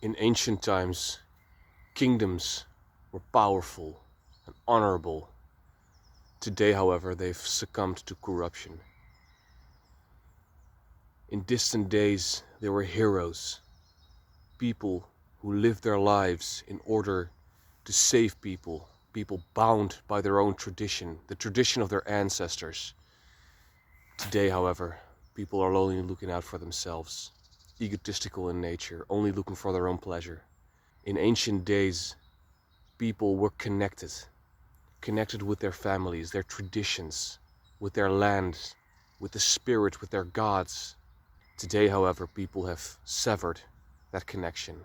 In ancient times, kingdoms were powerful and honorable. Today, however, they've succumbed to corruption. In distant days, there were heroes, people who lived their lives in order to save people, people bound by their own tradition, the tradition of their ancestors. Today, however, people are only looking out for themselves, egotistical in nature, only looking for their own pleasure. In ancient days, people were connected with their families, their traditions, with their land, with the spirit, with their gods. Today, however, people have severed that connection,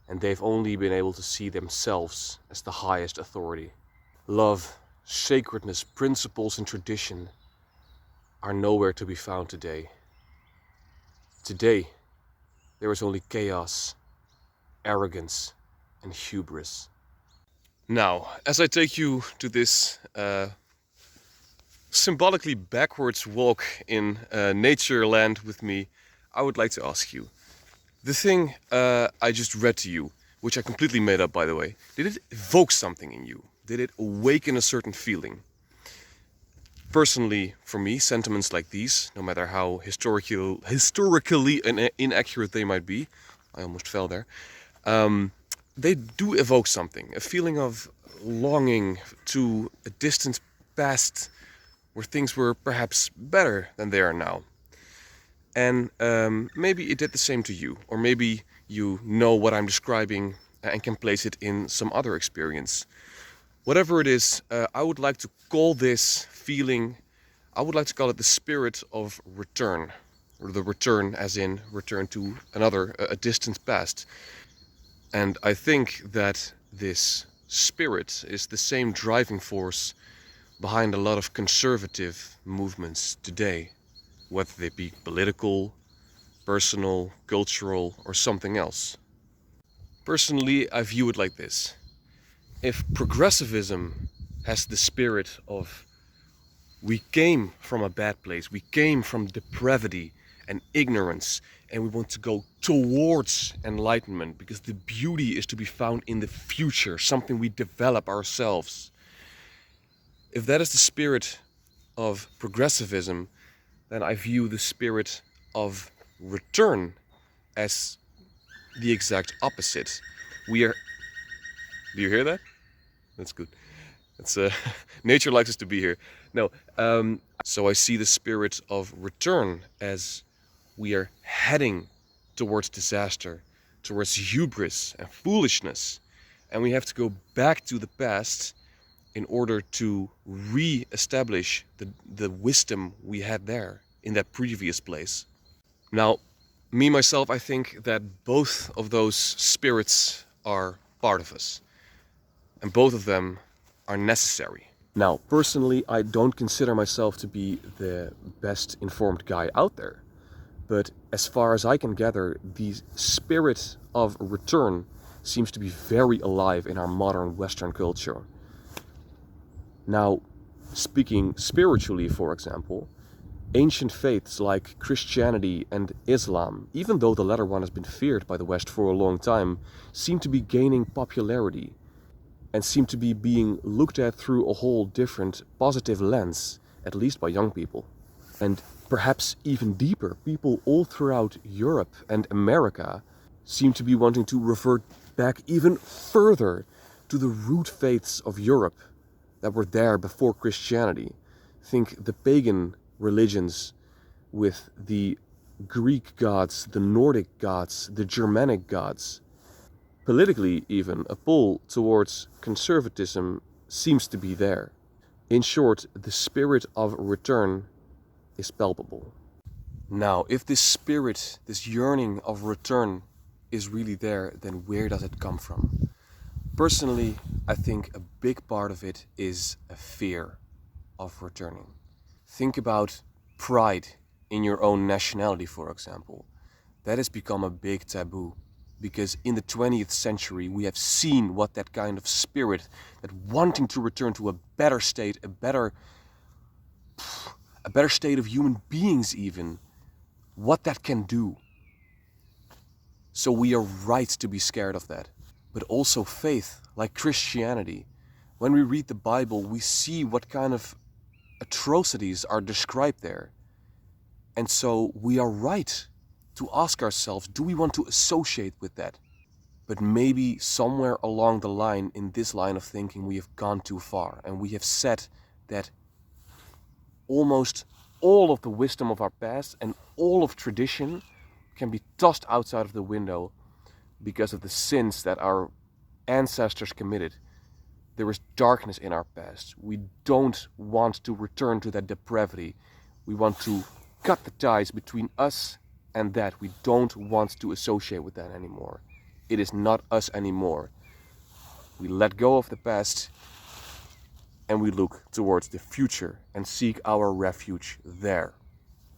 and they've only been able to see themselves as the highest authority. Love, sacredness, principles, and tradition are nowhere to be found today. Today, there is only chaos, arrogance, and hubris. Now, as I take you to this symbolically backwards walk in nature land with me, I would like to ask you, the thing I just read to you, which I completely made up by the way, did it evoke something in you? Did it awaken a certain feeling? Personally, for me, sentiments like these, no matter how historically inaccurate they might be, I almost fell there, they do evoke something, a feeling of longing to a distant past where things were perhaps better than they are now. And maybe it did the same to you, or maybe you know what I'm describing and can place it in some other experience. Whatever it is, I would like to call this feeling, I would like to call it the spirit of return, or the return as in return to a distant past. And I think that this spirit is the same driving force behind a lot of conservative movements today, whether they be political, personal, cultural, or something else. Personally, I view it like this. If progressivism has the spirit of we came from a bad place, we came from depravity and ignorance, and we want to go towards enlightenment because the beauty is to be found in the future, something we develop ourselves. If that is the spirit of progressivism, then I view the spirit of return as the exact opposite. We are... Do you hear that? That's good. It's nature likes us to be here. No, so I see the spirit of return as we are heading towards disaster, towards hubris and foolishness, and we have to go back to the past in order to re-establish the wisdom we had there in that previous place. Now, me myself, I think that both of those spirits are part of us, and both of them are necessary. Now, personally, I don't consider myself to be the best informed guy out there. But as far as I can gather, the spirit of return seems to be very alive in our modern Western culture. Now, speaking spiritually, for example, ancient faiths like Christianity and Islam, even though the latter one has been feared by the West for a long time, seem to be gaining popularity and seem to be being looked at through a whole different positive lens, at least by young people. And perhaps even deeper, people all throughout Europe and America seem to be wanting to revert back even further to the root faiths of Europe that were there before Christianity. Think the pagan religions with the Greek gods, the Nordic gods, the Germanic gods. Politically even, a pull towards conservatism seems to be there. In short, the spirit of return is palpable. Now, if this spirit, this yearning of return is really there, then where does it come from? Personally, I think a big part of it is a fear of returning. Think about pride in your own nationality, for example. That has become a big taboo. Because in the 20th century, we have seen what that kind of spirit, that wanting to return to a better state, a better state of human beings even, what that can do. So we are right to be scared of that. But also faith, like Christianity. When we read the Bible, we see what kind of atrocities are described there. And so we are right to ask ourselves, do we want to associate with that? But maybe somewhere along the line, in this line of thinking, we have gone too far. And we have said that almost all of the wisdom of our past and all of tradition can be tossed outside of the window because of the sins that our ancestors committed. There is darkness in our past. We don't want to return to that depravity. We want to cut the ties between us and that. We don't want to associate with that anymore. It is not us anymore. We let go of the past and we look towards the future and seek our refuge there.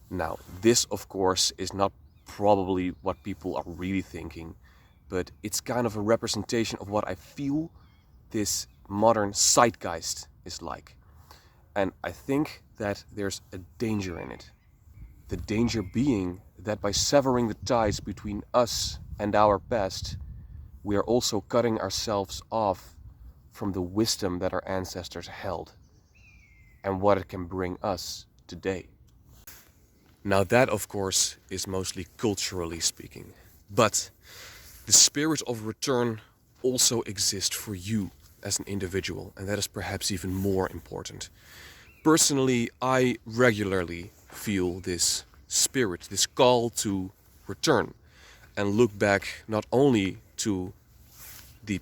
Now, this of course is not probably what people are really thinking, but it's kind of a representation of what I feel this modern zeitgeist is like. And I think that there's a danger in it. The danger being that by severing the ties between us and our past, we are also cutting ourselves off from the wisdom that our ancestors held and what it can bring us today. Now that, of course, is mostly culturally speaking. But the spirit of return also exists for you as an individual, and that is perhaps even more important. Personally, I regularly feel this spirit, this call to return and look back not only to the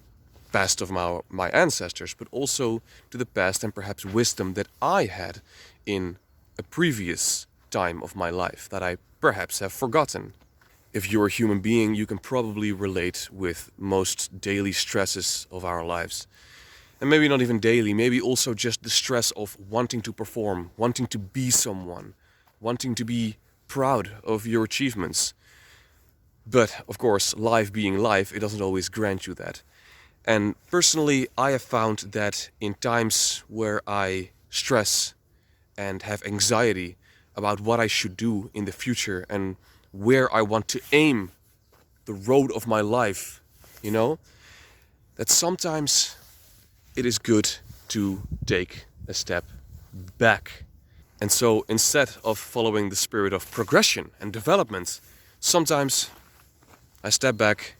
past of my ancestors, but also to the past and perhaps wisdom that I had in a previous time of my life that I perhaps have forgotten. If you're a human being, you can probably relate with most daily stresses of our lives. And maybe not even daily, maybe also just the stress of wanting to perform, wanting to be someone, wanting to be proud of your achievements. But of course, life being life, it doesn't always grant you that. And personally, I have found that in times where I stress and have anxiety about what I should do in the future and where I want to aim the road of my life, that sometimes it is good to take a step back. And so instead of following the spirit of progression and development, sometimes I step back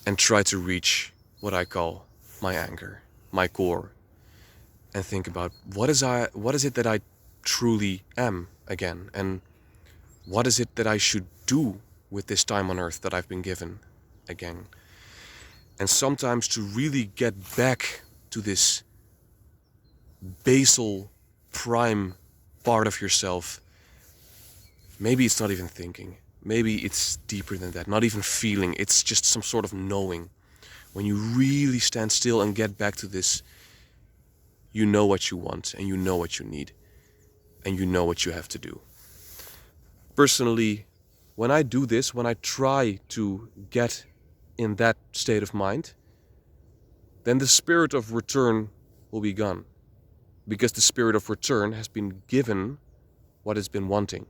and try to reach what I call my anchor, my core, and think about what is it that I truly am again, and what is it that I should do with this time on earth that I've been given again. And sometimes to really get back to this basal, prime part of yourself, maybe it's not even thinking, maybe it's deeper than that, not even feeling, it's just some sort of knowing. When you really stand still and get back to this, you know what you want and you know what you need and you know what you have to do. Personally, when I do this, when I try to get in that state of mind, then the spirit of return will be gone. Because the spirit of return has been given what it's been wanting.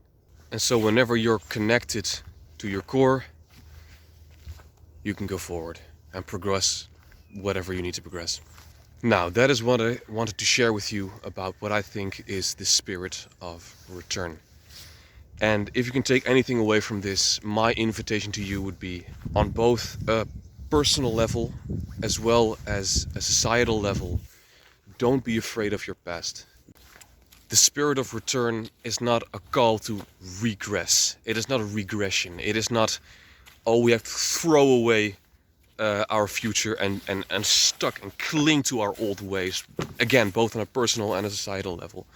And so whenever you're connected to your core, you can go forward and progress whatever you need to progress. Now, that is what I wanted to share with you about what I think is the spirit of return. And if you can take anything away from this, my invitation to you would be on both a personal level as well as a societal level, don't be afraid of your past. The spirit of return is not a call to regress. It is not a regression. It is not, we have to throw away our future and stuck and cling to our old ways. Again, both on a personal and a societal level.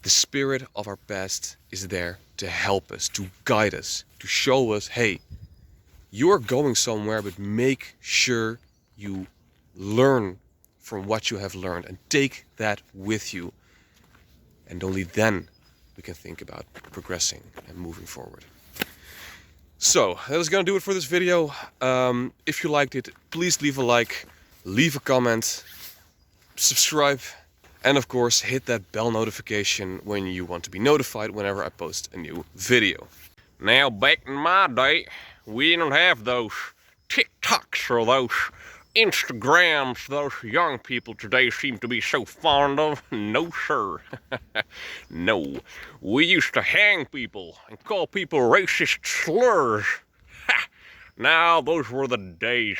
The spirit of our past is there to help us, to guide us, to show us, hey, you are going somewhere, but make sure you learn from what you have learned and take that with you. And only then we can think about progressing and moving forward. So that is going to do it for this video. If you liked it, please leave a like, leave a comment, subscribe, and of course hit that bell notification when you want to be notified whenever I post a new video. Now back in my day, we don't have those. TikToks or those Instagrams those young people today seem to be so fond of. No, sir. No. We used to hang people and call people racist slurs. Ha! Now, those were the days.